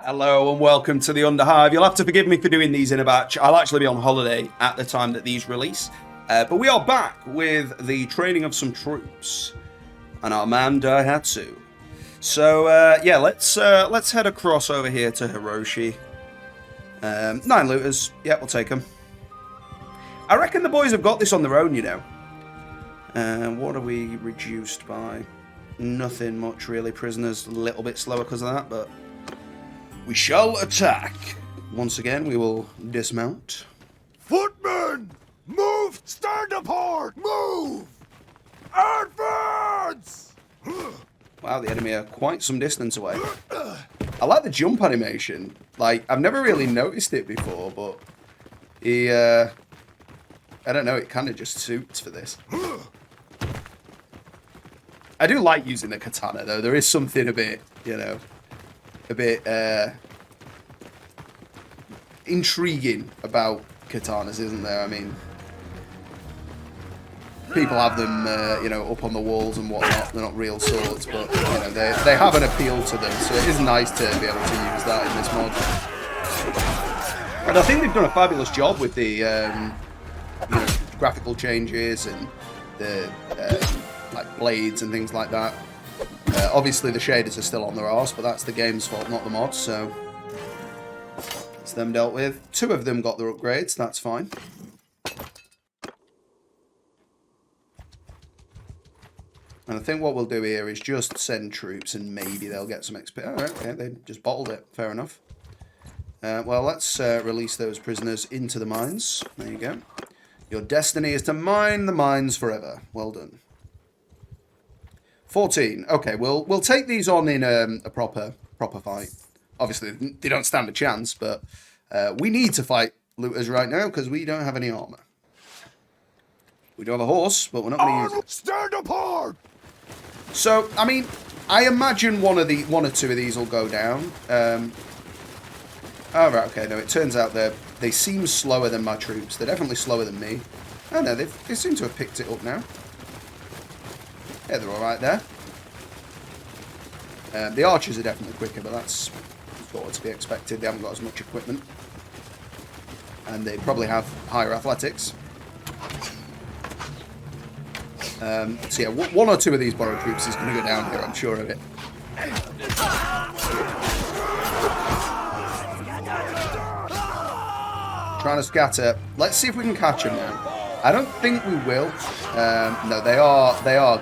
Hello and welcome to the Underhive. You'll have to forgive me for doing these in a batch. I'll actually be on holiday at the time that these release. But we are back with the training of some troops and our man Daihatsu. So yeah, let's head across over here to Hiroshi. 9 looters. Yeah, we'll take them. I reckon the boys have got this on their own, you know. What are we reduced by? Nothing much really. Prisoners a little bit slower because of that, but we shall attack. Once again, we will dismount. Footmen! Move! Stand apart! Move! Advance! Wow, the enemy are quite some distance away. I like the jump animation. Like, I've never really noticed it before, but he, I don't know, it kind of just suits for this. I do like using the katana, though. There is something a bit, you know, a bit intriguing about katanas, isn't there? I mean, people have them, you know, up on the walls and whatnot. They're not real swords, but you know, they have an appeal to them. So it is nice to be able to use that in this mod. And I think they've done a fabulous job with the, you know, graphical changes and the like blades and things like that. Obviously, the shaders are still on their arse, but that's the game's fault, not the mod. So it's them dealt with. 2 of them got their upgrades. That's fine. And I think what we'll do here is just send troops and maybe they'll get some XP. Alright, okay, they just bottled it. Fair enough. Well, let's release those prisoners into the mines. There you go. Your destiny is to mine the mines forever. Well done. 14. Okay, we'll take these on in a proper fight. Obviously, they don't stand a chance, but we need to fight looters right now because we don't have any armor. We do have a horse, but we're not going to use it. Stand apart! So, I mean, I imagine one or 2 of these will go down. Oh, right, okay, no, it turns out they seem slower than my troops. They're definitely slower than me. Oh, no, they seem to have picked it up now. Yeah, they're all right there. The archers are definitely quicker, but that's sort of to be expected. They haven't got as much equipment. And they probably have higher athletics. So yeah, 1 or 2 of these borrowed troops is going to go down here, I'm sure of it. Trying to scatter. Let's see if we can catch them now. I don't think we will. No, they are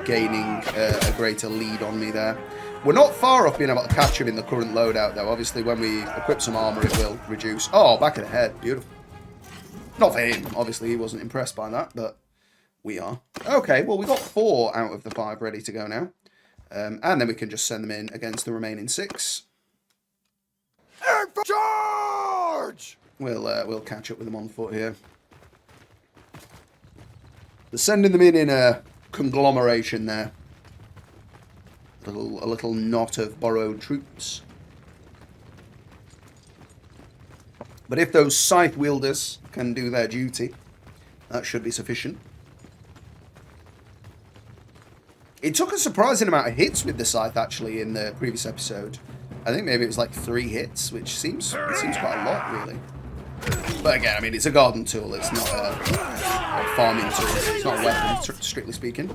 gaining a greater lead on me there. We're not far off being able to catch him in the current loadout, though. Obviously, when we equip some armor, it will reduce. Oh, back of the head. Beautiful. Not for him. Obviously, he wasn't impressed by that, but we are. Okay, well, we've got 4 out of the 5 ready to go now. And then we can just send them in against the remaining 6. Charge! We'll catch up with them on foot here. They're sending them in a conglomeration there. A little knot of borrowed troops. But if those scythe wielders can do their duty, that should be sufficient. It took a surprising amount of hits with the scythe, actually, in the previous episode. I think maybe it was like 3 hits, which seems quite a lot, really. But again, I mean, it's a garden tool. It's not a farming tool. It's not a weapon, strictly speaking.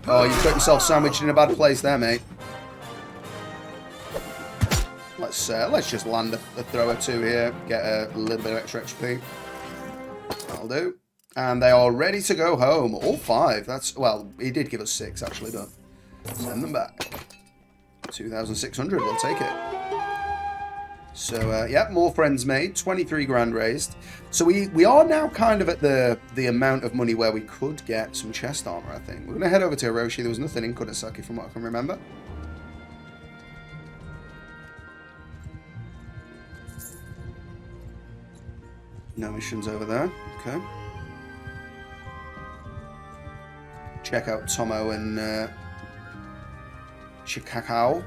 Oh, you've got yourself sandwiched in a bad place there, mate. Let's just land a throw or 2 here. Get a little bit of extra XP. That'll do. And they are ready to go home. All 5. That's, well, he did give us 6, actually, but send them back. 2,600, we'll take it. So, yeah, more friends made. 23 grand raised. So we are now kind of at the amount of money where we could get some chest armor, I think. We're going to head over to Hiroshi. There was nothing in Kurosaki from what I can remember. No missions over there. Okay. Check out Tomo and Chikako.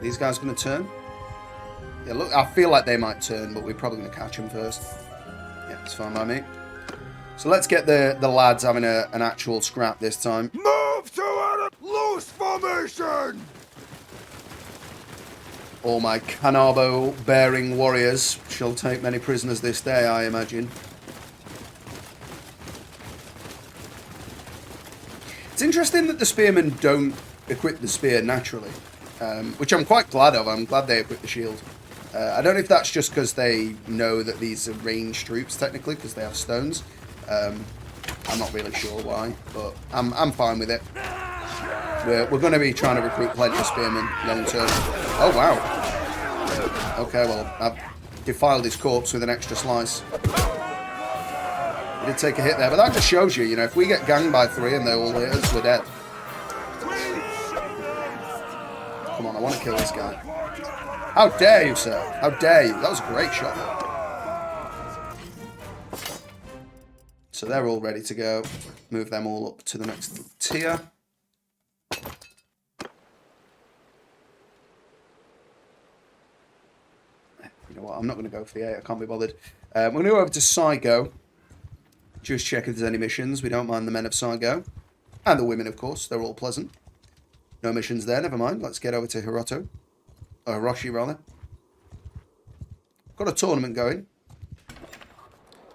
These guys going to turn? Yeah, look, I feel like they might turn, but we're probably going to catch them first. Yeah, it's fine by me. So let's get the lads having an actual scrap this time. Move to a loose formation! All my Kanabo-bearing warriors shall take many prisoners this day, I imagine. It's interesting that the spearmen don't equip the spear naturally, which I'm quite glad of. I'm glad they equip the shield. I don't know if that's just because they know that these are ranged troops, technically, because they have stones. I'm not really sure why, but I'm fine with it. We're going to be trying to recruit plenty of spearmen long term. Oh, wow. Okay, well, I've defiled his corpse with an extra slice. We did take a hit there, but that just shows you, if we get ganged by 3 and they all hit us, we're dead. Come on, I want to kill this guy. How dare you, sir? How dare you? That was a great shot. So they're all ready to go. Move them all up to the next tier. You know what? I'm not going to go for the 8. I can't be bothered. We're going to go over to Saigo. Just check if there's any missions. We don't mind the men of Saigo. And the women, of course. They're all pleasant. No missions there. Never mind. Let's get over to Hiroto. Or Hiroshi, rather. Got a tournament going.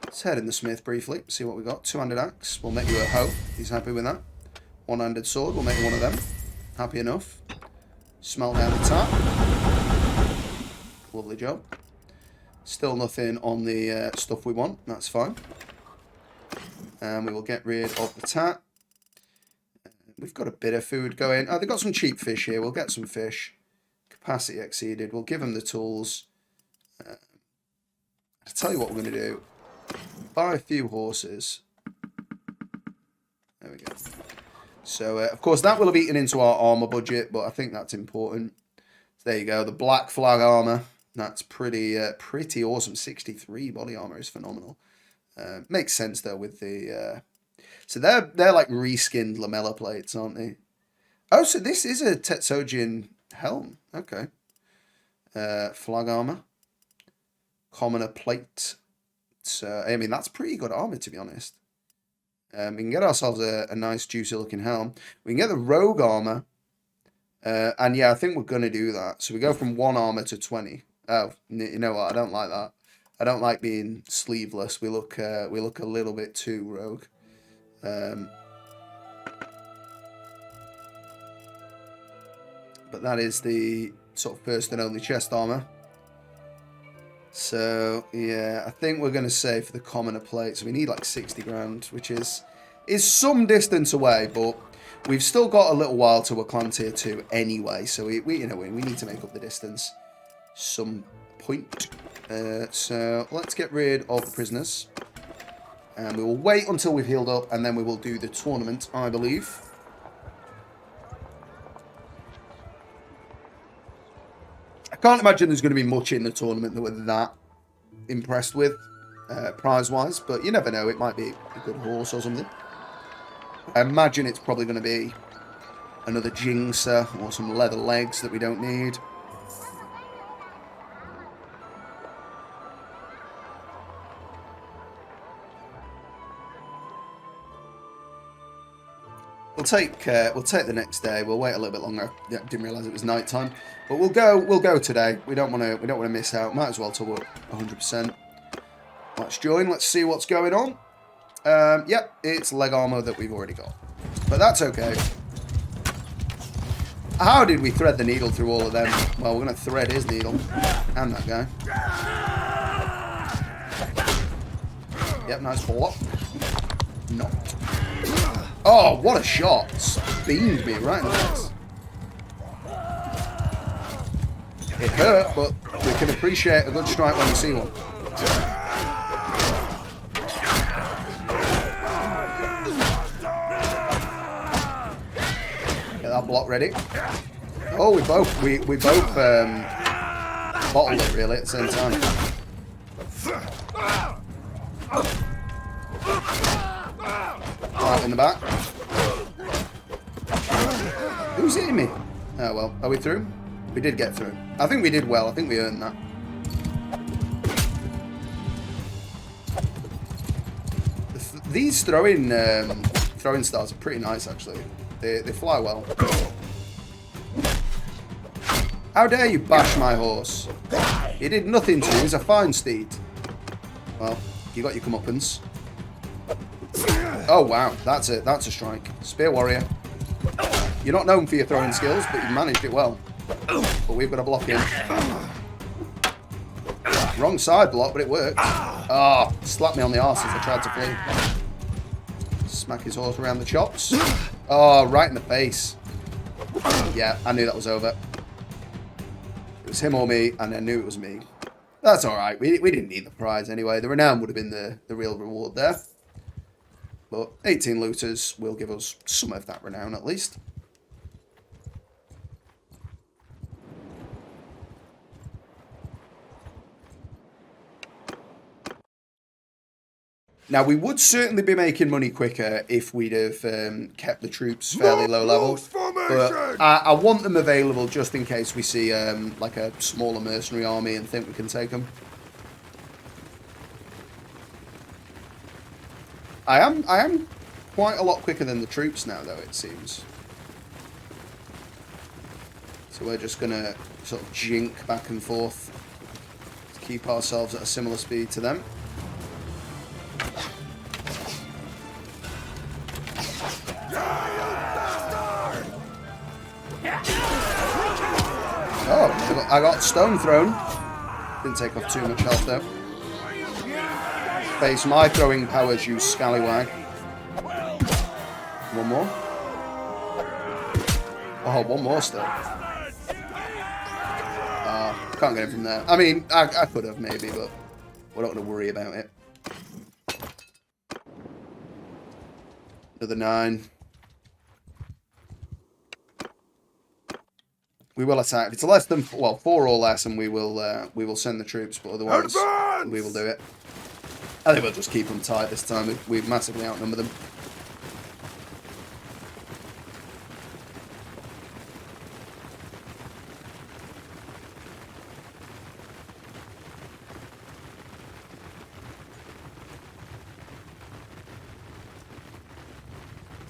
Let's head in the smith briefly. See what we got. 2-handed axe. We'll make you a hoe. He's happy with that. 1-handed sword. We'll make you one of them. Happy enough. Smelt down the tap. Lovely job. Still nothing on the stuff we want. That's fine. And we will get rid of the tat. We've got a bit of food going. Oh, they've got some cheap fish here. We'll get some fish. Capacity exceeded. We'll give them the tools. I'll tell you what we're going to do. Buy a few horses. There we go. So, of course, that will have eaten into our armor budget, but I think that's important. So there you go. The black flag armor. That's pretty awesome. 63 body armor is phenomenal. Makes sense though with the. So they're like reskinned lamella plates, aren't they? Oh, so this is a Tetsojin helm. Okay. Flag armor. Commoner plate. So I mean that's pretty good armor to be honest. We can get ourselves a nice juicy looking helm. We can get the rogue armor. And yeah, I think we're gonna do that. So we go from 1 armor to 20. Oh, you know what? I don't like that. I don't like being sleeveless. We look a little bit too rogue. But that is the sort of first and only chest armor. So yeah, I think we're going to say for the commoner plate. So we need like 60 grand, which is some distance away, but we've still got a little while to a clan tier 2 anyway. So we need to make up the distance some point. So let's get rid of the prisoners. And we will wait until we've healed up, and then we will do the tournament, I believe. I can't imagine there's going to be much in the tournament that we're that impressed with, prize-wise. But you never know, it might be a good horse or something. I imagine it's probably going to be another Jingsa or some leather legs that we don't need. We'll take the next day. We'll wait a little bit longer. Yeah, didn't realise it was night time, but we'll go today. We don't want to miss out. Might as well to work 100%. Let's join. Let's see what's going on. Yep, it's leg armor that we've already got, but that's okay. How did we thread the needle through all of them? Well, we're gonna thread his needle and that guy. Yep, nice block. Not. Oh, what a shot! Beamed me right in the face. It hurt, but we can appreciate a good strike when we see one. Get that block ready. Oh, we both bottled it really at the same time. Right in the back. Who's hitting me? Oh well, are we through? We did get through. I think we did well. I think we earned that. These throwing stars are pretty nice, actually. They fly well. How dare you bash my horse? He did nothing to you. He's a fine steed. Well, you got your comeuppance. Oh wow, that's a strike. Spear warrior. You're not known for your throwing skills, but you managed it well. But we've got to block him. Wrong side block, but it worked. Ah, oh, slapped me on the arse as I tried to flee. Smack his horse around the chops. Oh, right in the face. Yeah, I knew that was over. It was him or me, and I knew it was me. That's alright. We didn't need the prize anyway. The renown would have been the real reward there. But 18 looters will give us some of that renown at least. Now, we would certainly be making money quicker if we'd have kept the troops fairly low level. But I want them available just in case we see like a smaller mercenary army and think we can take them. I am quite a lot quicker than the troops now, though, it seems. So we're just going to sort of jink back and forth to keep ourselves at a similar speed to them. Oh, I got stone thrown. Didn't take off too much health though. Face my throwing powers, you scallywag. One more. Oh, one more still. Can't get him from there. I mean, I could have maybe, but we're not going to worry about it. Another 9. We will attack. If it's less than 4 or less, and we will send the troops, but otherwise we will do it. I think we'll just keep them tight this time. We've massively outnumbered them.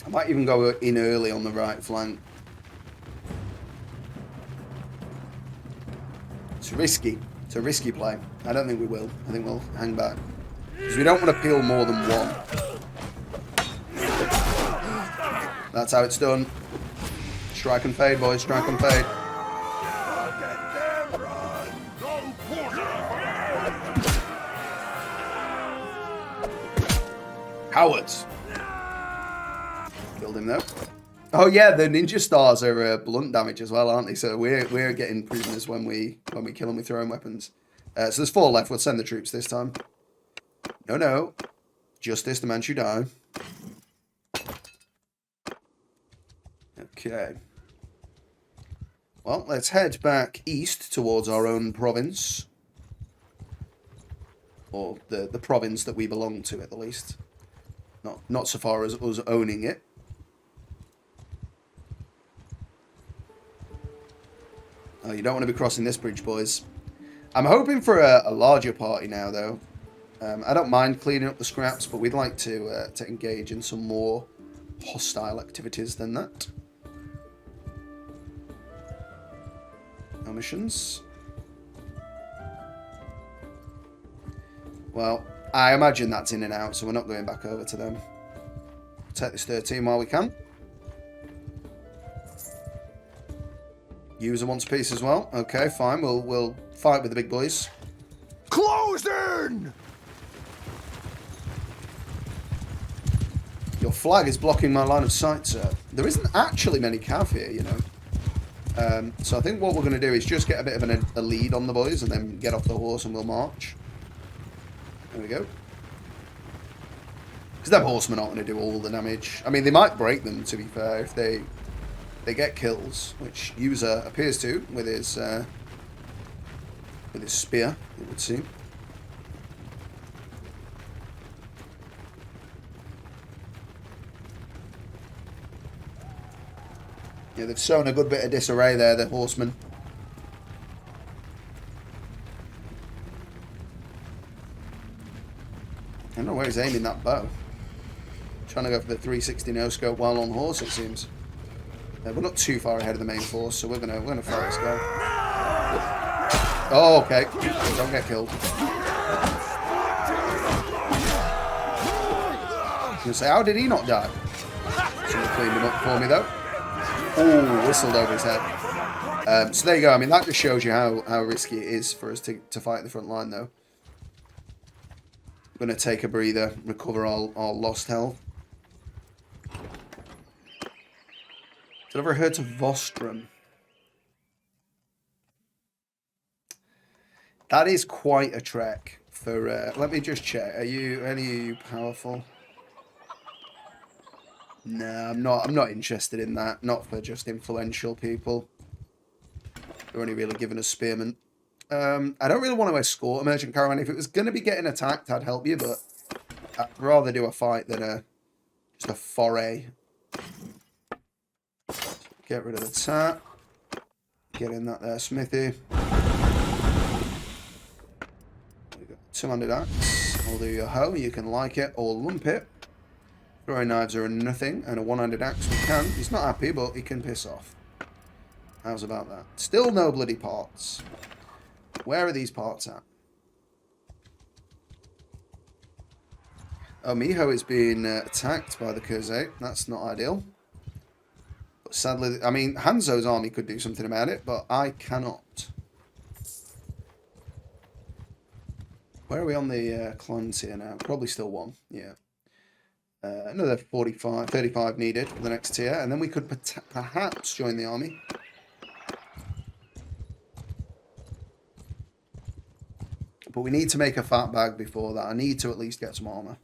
I might even go in early on the right flank. It's risky. It's a risky play. I don't think we will. I think we'll hang back. Because we don't want to peel more than one. That's how it's done. Strike and fade, boys. Strike and fade. Cowards. Killed him though. Oh yeah, the ninja stars are blunt damage as well, aren't they? So we're getting prisoners when we kill them with throwing weapons. So there's 4 left. We'll send the troops this time. No. Justice demands you die. Okay. Well, let's head back east towards our own province. Or the province that we belong to, at the least. Not so far as us owning it. Oh, you don't want to be crossing this bridge, boys. I'm hoping for a larger party now, though. I don't mind cleaning up the scraps, but we'd like to engage in some more hostile activities than that. No missions. Well, I imagine that's in and out, so we're not going back over to them. Take this 13 while we can. User wants a piece as well. Okay, fine. We'll fight with the big boys. Close in! Your flag is blocking my line of sight, sir. There isn't actually many cav here, you know. So I think what we're going to do is just get a bit of a lead on the boys and then get off the horse and we'll march. There we go. Because them horsemen aren't going to do all the damage. I mean, they might break them, to be fair, if they get kills, which User appears to with his spear, it would seem. Yeah, they've sown a good bit of disarray there, the horsemen. I don't know where he's aiming that bow. Trying to go for the 360 no scope while on horse, it seems. We're not too far ahead of the main force, so we're gonna fight this guy. Oh, okay. Don't get killed. I was gonna say, how did he not die? Someone cleaned him up for me though. Oh, whistled over his head. So there you go. I mean, that just shows you how risky it is for us to fight the front line, though. I'm going to take a breather, recover all lost health. Did I ever heard of Vostrum? That is quite a trek for... let me just check. Are any of you powerful? No, I'm not interested in that. Not for just influential people. They're only really given us spearmen. I don't really want to escort a merchant caravan. If it was going to be getting attacked, I'd help you, but I'd rather do a fight than just a foray. Get rid of the tap. Get in that there, Smithy. We got two-handed axe. I'll do your hoe. You can like it or lump it. Throwing knives are nothing, and a one-handed axe we can. He's not happy, but he can piss off. How's about that? Still no bloody parts. Where are these parts at? Oh, Meiyo is being attacked by the Kurzite. That's not ideal. But sadly, I mean, Hanzo's army could do something about it, but I cannot. Where are we on the clan tier now? Probably still one, yeah. Another 35 needed for the next tier, and then we could perhaps join the army. But we need to make a fat bag before that. I need to at least get some armor.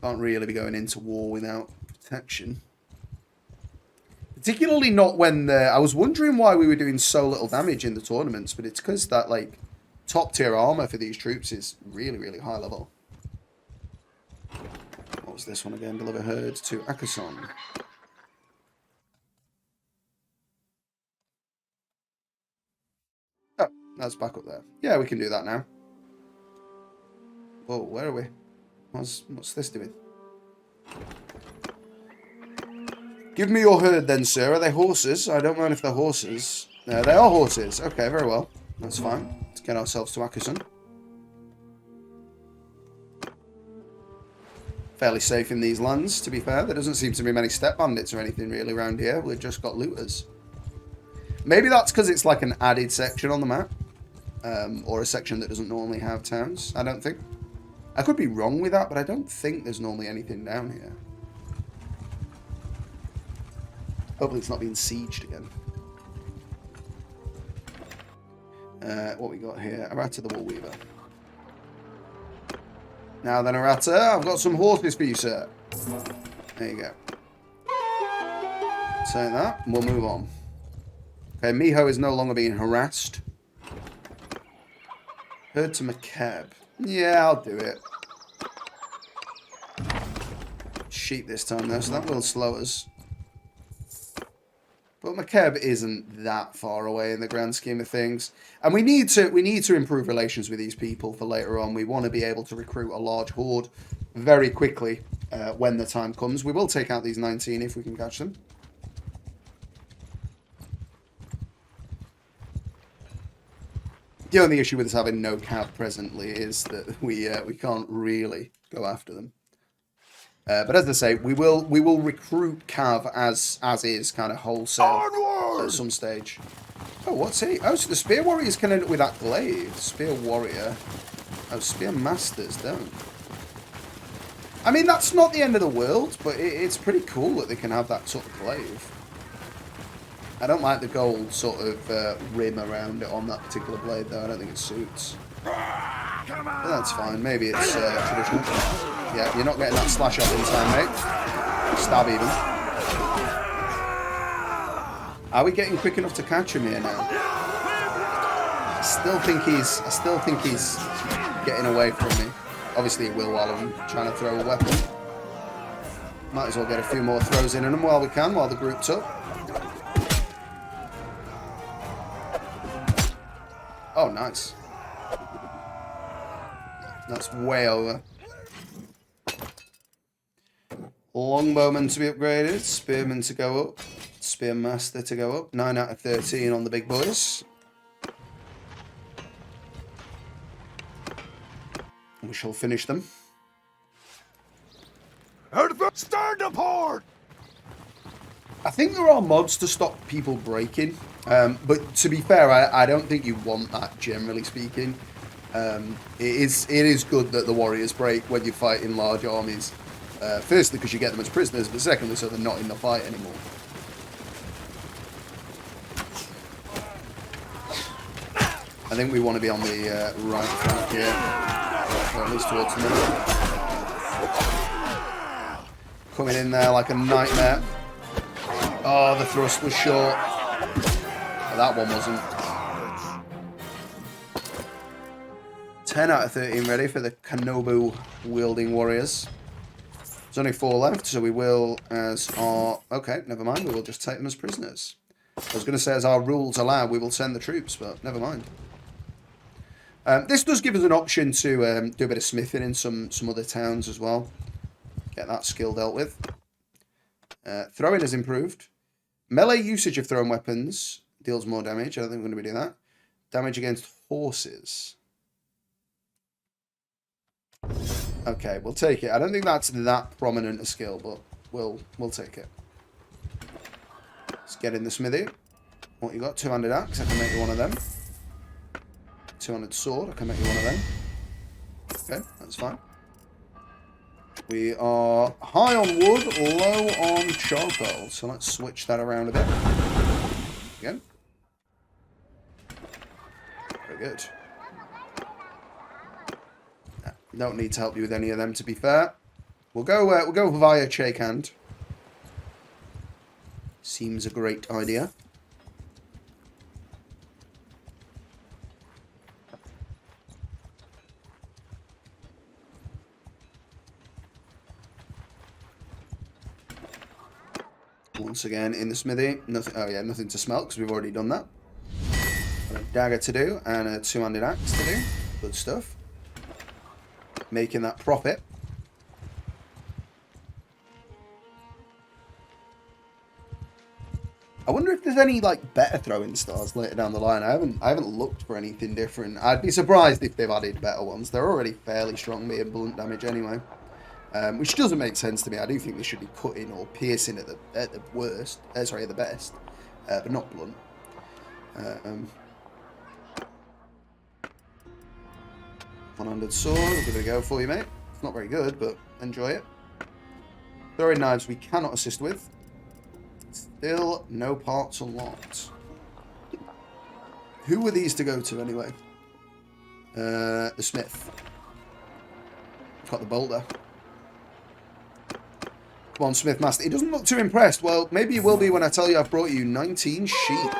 Can't really be going into war without protection. Particularly not when I was wondering why we were doing so little damage in the tournaments, but it's because that, like, top tier armor for these troops is really, really high level. What was this one again? Deliver herd to Akason. Oh, that's back up there. Yeah, we can do that now. Whoa, where are we? What's this doing? Give me your herd then, sir. Are they horses? I don't mind if they're horses. They are horses. Okay, very well. That's fine. Let's get ourselves to Akason. Fairly safe in these lands, to be fair. There doesn't seem to be many step bandits or anything really around here. We've just got looters. Maybe that's because it's like an added section on the map. Or a section that doesn't normally have towns, I don't think. I could be wrong with that, but I don't think there's normally anything down here. Hopefully it's not being sieged again. What we got here? Arata the Wool Weaver. Now then, Arata, I've got some horses for you, sir. There you go. Take that, and we'll move on. Okay, Meiyo is no longer being harassed. Herd to McCab. Yeah, I'll do it. Sheep this time, though, so that will slow us. But McCab isn't that far away in the grand scheme of things. And we need to improve relations with these people for later on. We want to be able to recruit a large horde very quickly when the time comes. We will take out these 19 if we can catch them. The only issue with us having no cav presently is that we can't really go after them. But as I say, we will recruit cav as is, kind of wholesale onward! At some stage. Oh, what's he? Oh, so the spear warriors can end up with that glaive. Spear warrior. Oh, spear masters don't. I mean, that's not the end of the world, but it's pretty cool that they can have that sort of glaive. I don't like the gold sort of rim around it on that particular blade, though. I don't think it suits. But that's fine. Maybe it's traditional. Yeah, you're not getting that slash off in time, mate. Stab even. Are we getting quick enough to catch him here now? I still think he's getting away from me. Obviously it will while I'm trying to throw a weapon. Might as well get a few more throws in on him while we can, while the group's up. Oh, nice. That's way over. Longbowman to be upgraded. Spearman to go up. Spearmaster to go up. 9 out of 13 on the big boys. We shall finish them. Stand apart! I think there are mods to stop people breaking. But to be fair, I don't think you want that, generally speaking. It is good that the warriors break when you fight in large armies. Firstly, because you get them as prisoners, but secondly, so they're not in the fight anymore. I think we want to be on the right flank here, or at least towards the middle. Coming in there like a nightmare. Oh, the thrust was short. That one wasn't. 10 out of 13 ready for the Kanobu wielding warriors. There's only 4 left, so we will, as our... Okay, never mind, we will just take them as prisoners. I was going to say, as our rules allow, we will send the troops, but never mind. This does give us an option to do a bit of smithing in some other towns as well. Get that skill dealt with. Throwing has improved. Melee usage of thrown weapons deals more damage. I don't think we're going to be doing that. Damage against horses. Okay, we'll take it. I don't think that's that prominent a skill, but we'll take it. Let's get in the smithy. What you got? 2-handed axe. I can make you one of them. 2-handed sword. I can make you one of them. Okay, that's fine. We are high on wood, low on charcoal. So let's switch that around a bit. Again. Very good. Don't need to help you with any of them, to be fair. We'll go via shake hand. Seems a great idea. Once again in the smithy. Nothing. Oh yeah, nothing to smelt because we've already done that. Got a dagger to do and a 2-handed axe to do. Good stuff. Making that profit. I wonder if there's any like better throwing stars later down the line. I haven't looked for anything different. I'd be surprised if they've added better ones. They're already fairly strong being blunt damage anyway, which doesn't make sense to me. I do think they should be cutting or piercing at the worst. Sorry, at the best, but not blunt. One-handed sword, we'll give it a go for you, mate. It's not very good, but enjoy it. Throwing knives we cannot assist with. Still no parts unlocked. Who were these to go to anyway? The smith. Got the boulder. Come on, Smith Master. He doesn't look too impressed. Well, maybe he will be when I tell you I've brought you 19 sheep.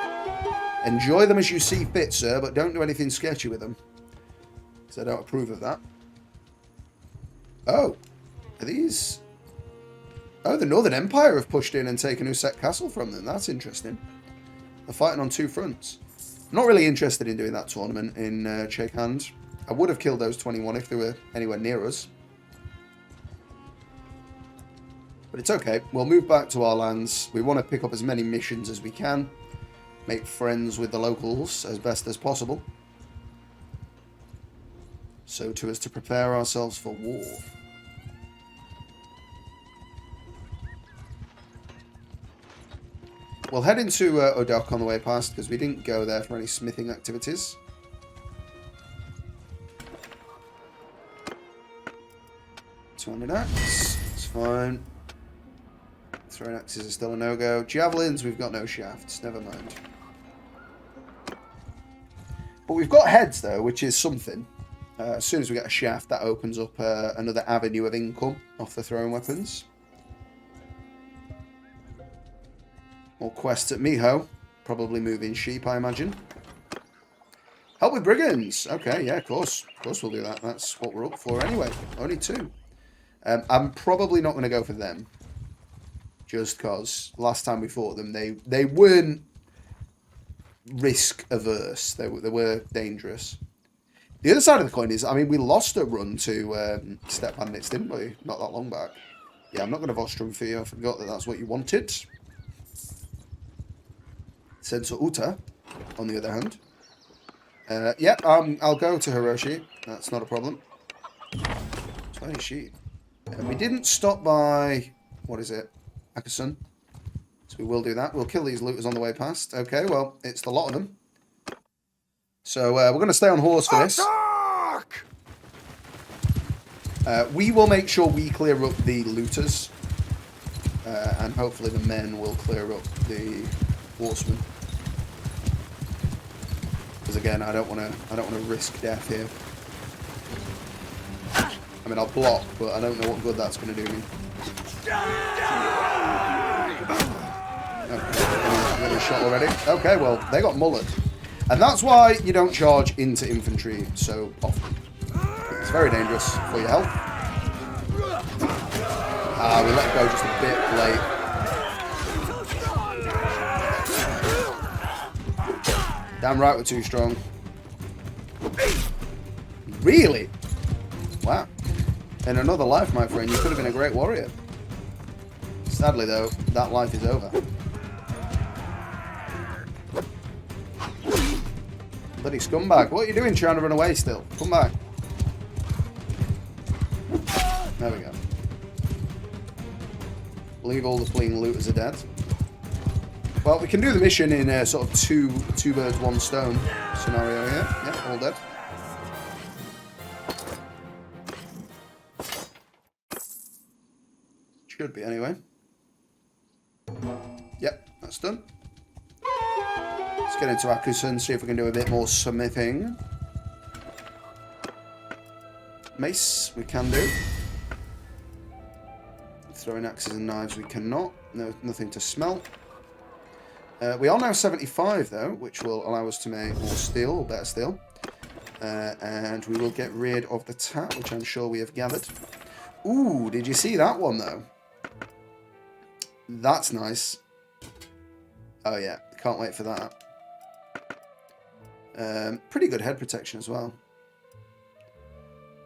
Enjoy them as you see fit, sir, but don't do anything sketchy with them. Because I don't approve of that. Oh. Are these... Oh, the Northern Empire have pushed in and taken Uset Castle from them. That's interesting. They're fighting on 2 fronts. I'm not really interested in doing that tournament in shake hand. I would have killed those 21 if they were anywhere near us. But it's okay. We'll move back to our lands. We want to pick up as many missions as we can. Make friends with the locals as best as possible. So as to prepare ourselves for war. We'll head into Odok on the way past because we didn't go there for any smithing activities. Two-handed axe. It's fine. Throwing axes are still a no-go. Javelins, we've got no shafts. Never mind. But we've got heads, though, which is something. As soon as we get a shaft, that opens up another avenue of income off the throwing weapons. More quests at Meiyo. Probably moving sheep, I imagine. Help with brigands. Okay, yeah, of course. Of course we'll do that. That's what we're up for anyway. Only 2. I'm probably not going to go for them. Just because last time we fought them, they weren't risk averse. They were dangerous. The other side of the coin is, I mean, we lost a run to Step Bandits, didn't we? Not that long back. Yeah, I'm not going to Vostrum for you. I forgot that that's what you wanted. Senso Uta, on the other hand. Yeah, I'll go to Hiroshi. That's not a problem. 20 sheep. We didn't stop by... What is it? Akasun. So we will do that. We'll kill these looters on the way past. Okay, well, it's the lot of them. So we're going to stay on horse for this. We will make sure we clear up the looters. And hopefully the men will clear up the horsemen. Because again, I don't want to risk death here. I mean, I'll block, but I don't know what good that's going to do me. Okay, getting shot already. Okay, well, they got mullered. And that's why you don't charge into infantry so often. It's very dangerous for your health. Ah, we let it go just a bit late. Damn right we're too strong. Really? Wow. In another life, my friend, you could have been a great warrior. Sadly, though, that life is over. Bloody scumbag. What are you doing trying to run away still? Come back. There we go. I believe all the fleeing looters are dead. Well, we can do the mission in a sort of two birds, one stone scenario here. Yeah, all dead. Should be, anyway. Yep, that's done. Let's get into Akusun, see if we can do a bit more smithing. Mace, we can do. Throwing axes and knives, we cannot. No, nothing to smelt. We are now 75, though, which will allow us to make more steel, or better steel. And we will get rid of the tat, which I'm sure we have gathered. Ooh, did you see that one, though? That's nice. Oh, yeah. Can't wait for that. Pretty good head protection as well.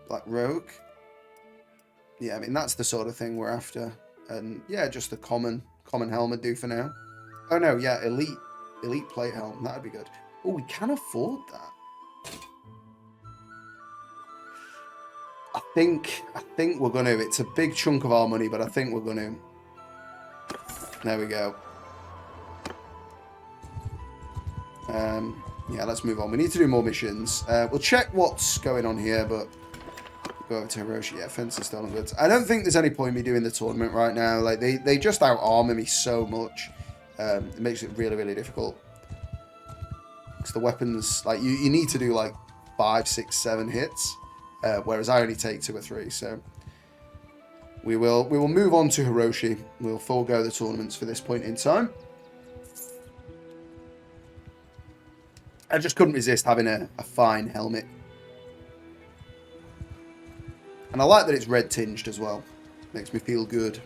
Black Rogue. Yeah, I mean, that's the sort of thing we're after. And, yeah, just the common helmet do for now. Oh, no, yeah, elite plate helm. That'd be good. Oh, we can afford that. I think we're going to. It's a big chunk of our money, but I think we're going to. There we go. Yeah, let's move on. We need to do more missions. We'll check what's going on here, but go over to Hiroshi. Yeah, fence is stolen goods. I don't think there's any point in me doing the tournament right now. Like, they just out-armor me so much. It makes it really, really difficult. Because the weapons, like, you need to do, like, 5, 6, 7 hits. Whereas I only take 2 or 3, so... We will move on to Hiroshi. We'll forego the tournaments for this point in time. I just couldn't resist having a fine helmet. And I like that it's red tinged as well. Makes me feel good.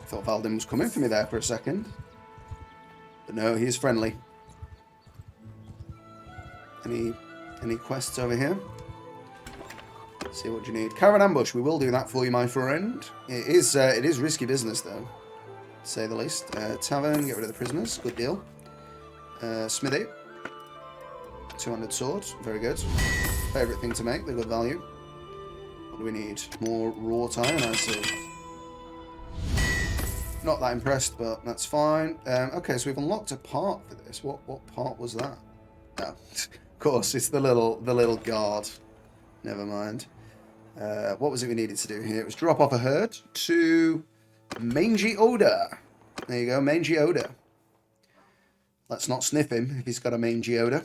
I thought Valdin was coming for me there for a second. But no, he is friendly. Any quests over here? Let's see what you need. Caravan ambush. We will do that for you, my friend. It is risky business, though, to say the least. Tavern. Get rid of the prisoners. Good deal. Smithy. 200 swords. Very good. Favourite thing to make. They're good value. What do we need? More wrought iron, I see. Not that impressed, but that's fine. Okay, so we've unlocked a part for this. What part was that? No, of course, it's the little guard. Never mind. What was it we needed to do here? It was drop off a herd to Mangy Oda. There you go, Mangy Oda. Let's not sniff him if he's got a mangy odor.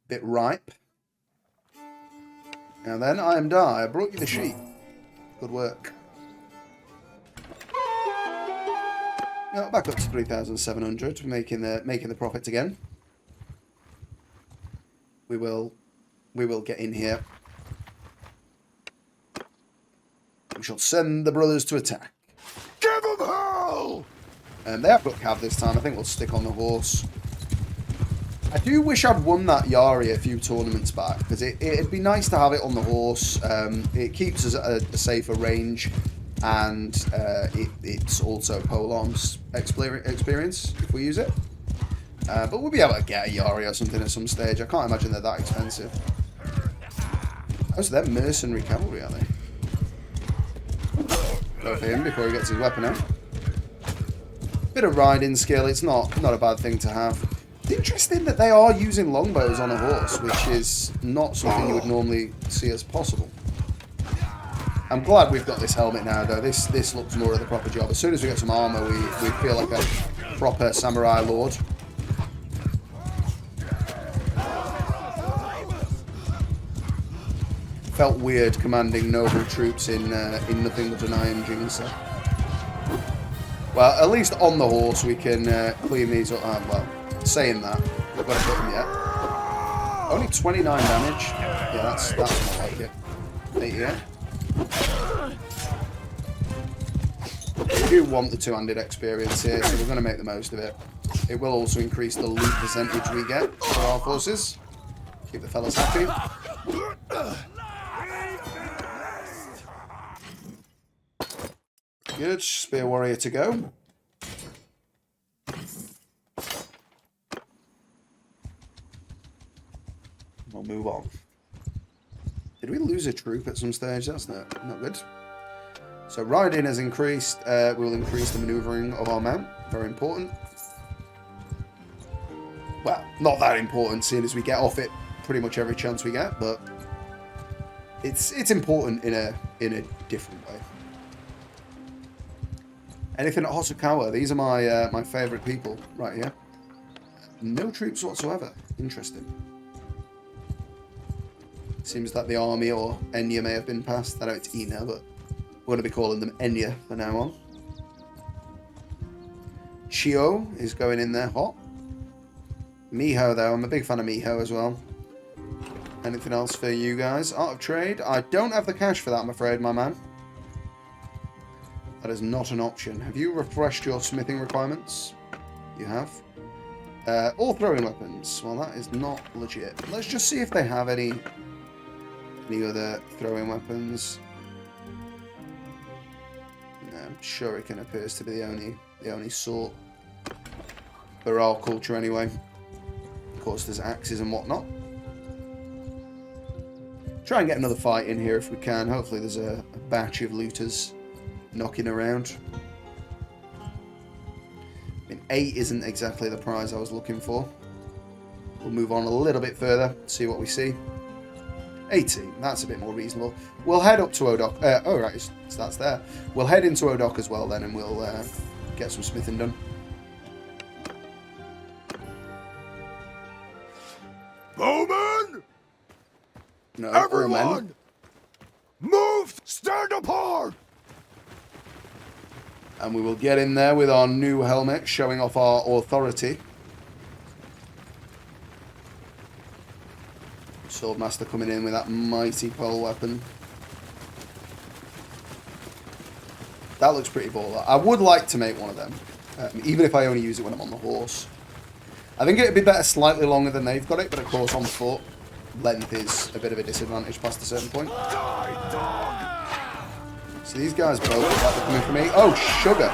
Bit ripe. Now then, I am Di. I brought you the sheep. Good work. Now back up to 3,700, making the profits again. We will get in here. We shall send the brothers to attack. Give them hell! They have got cav this time. I think we'll stick on the horse. I do wish I'd won that Yari a few tournaments back, because it'd be nice to have it on the horse. It keeps us at a safer range, and it's also polearms experience if we use it. But we'll be able to get a Yari or something at some stage. I can't imagine they're that expensive. Oh, so they're mercenary cavalry, are they? Go for him before he gets his weapon out. Bit of riding skill. It's not a bad thing to have. It's interesting that they are using longbows on a horse, which is not something you would normally see as possible. I'm glad we've got this helmet now, though. This looks more of the proper job. As soon as we get some armor, we feel like a proper samurai lord. Felt weird commanding noble troops in nothing but an iron jinxer. Well, at least on the horse we can clean these up. Well, saying that, we've got to hit them yet. Only 29 damage. Yeah, that's not like it. 88. We do want the two-handed experience here, so we're going to make the most of it. It will also increase the loot percentage we get for our forces. Keep the fellas happy. Good. Spear warrior to go. We'll move on. Did we lose a troop at some stage? That's not good. So riding has increased. We'll increase the manoeuvring of our mount. Very important. Well, not that important, seeing as we get off it pretty much every chance we get, but it's important in a different way. Anything at Hosokawa? These are my favourite people right here. No troops whatsoever. Interesting. Seems that the army or Enya may have been passed. I know it's Ina, but we're going to be calling them Enya from now on. Chio is going in there hot. Meiyo, though. I'm a big fan of Meiyo as well. Anything else for you guys? Art of Trade. I don't have the cash for that, I'm afraid, my man. That is not an option. Have you refreshed your smithing requirements? You have. All throwing weapons. Well, that is not legit. Let's just see if they have any other throwing weapons. No, Shuriken appears to be the only sort for our culture anyway. Of course, there's axes and whatnot. Try and get another fight in here if we can. Hopefully there's a batch of looters knocking around. I mean, 8 isn't exactly the prize I was looking for. We'll move on a little bit further, see what we see. 18, that's a bit more reasonable. We'll head up to Odok. Oh, right, so that's there. We'll head into Odok as well then, and we'll get some smithing done. Bowman! No, Everyone! Move! Stand apart! And we will get in there with our new helmet, showing off our authority. Swordmaster coming in with that mighty pole weapon. That looks pretty baller. I would like to make one of them, even if I only use it when I'm on the horse. I think it would be better slightly longer than they've got it, but of course on foot, length is a bit of a disadvantage past a certain point. So these guys both look like they're coming for me. Oh, sugar!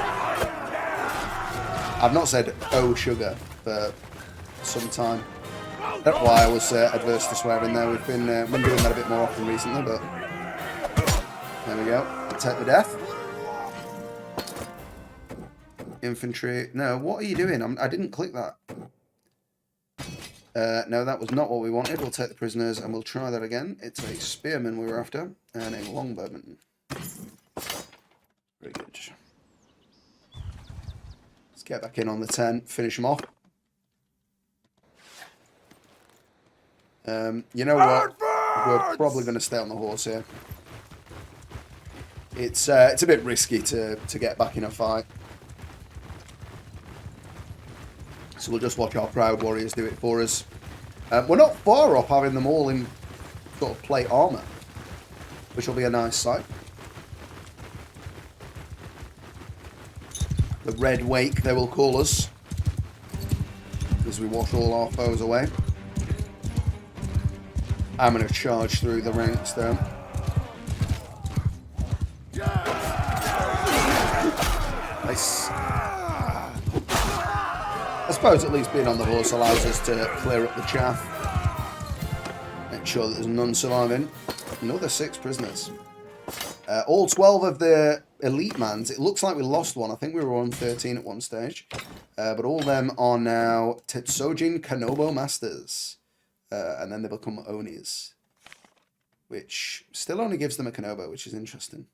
I've not said "oh, sugar" for some time. That's why I was adverse to swearing there. We've been doing that a bit more often recently, but there we go. Permadeath. Infantry. No, what are you doing? I didn't click that. No, that was not what we wanted. We'll take the prisoners and we'll try that again. It's a spearman we were after and a longbowman. Very good. Let's get back in on the 10, finish them off. You know what? We're probably going to stay on the horse here. It's a bit risky to get back in a fight. So we'll just watch our proud warriors do it for us. We're not far off having them all in sort of plate armour, which will be a nice sight. The Red Wake, they will call us. as we wash all our foes away. I'm going to charge through the ranks though. Nice. I suppose at least being on the horse allows us to clear up the chaff. Make sure that there's none surviving. Another 6 prisoners. All 12 of the elite mans. It looks like we lost one. I think we were on 13 at one stage. But all of them are now Tetsojin Kanobo Masters. And then they become Onis. Which still only gives them a Kanobo, which is interesting.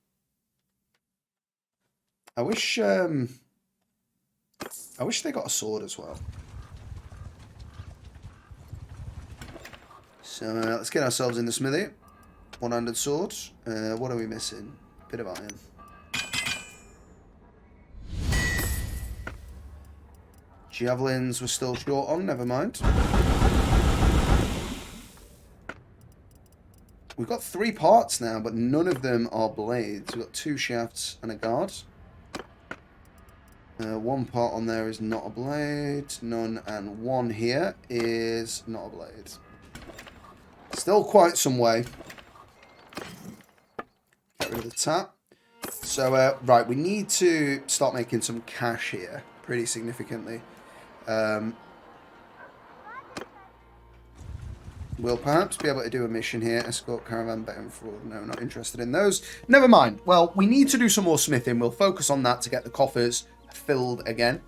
I wish they got a sword as well. So let's get ourselves in the smithy. One-handed sword. What are we missing? Bit of iron. Javelins we're still short on, never mind. We've got 3 parts now, but none of them are blades. We've got 2 shafts and a guard. 1 part on there is not a blade. None, and 1 here is not a blade. Still quite some way. Get rid of the tap. So, right, we need to start making some cash here. Pretty significantly. We'll perhaps be able to do a mission here. Escort caravan, bet and fraud. No, not interested in those. Never mind. Well, we need to do some more smithing. We'll focus on that to get the coffers filled again.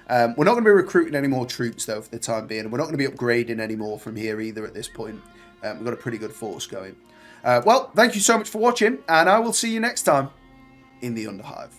We're not going to be recruiting any more troops, though, for the time being. We're not going to be upgrading any more from here either at this point. We've got a pretty good force going. Well, thank you so much for watching, and I will see you next time in the Underhive.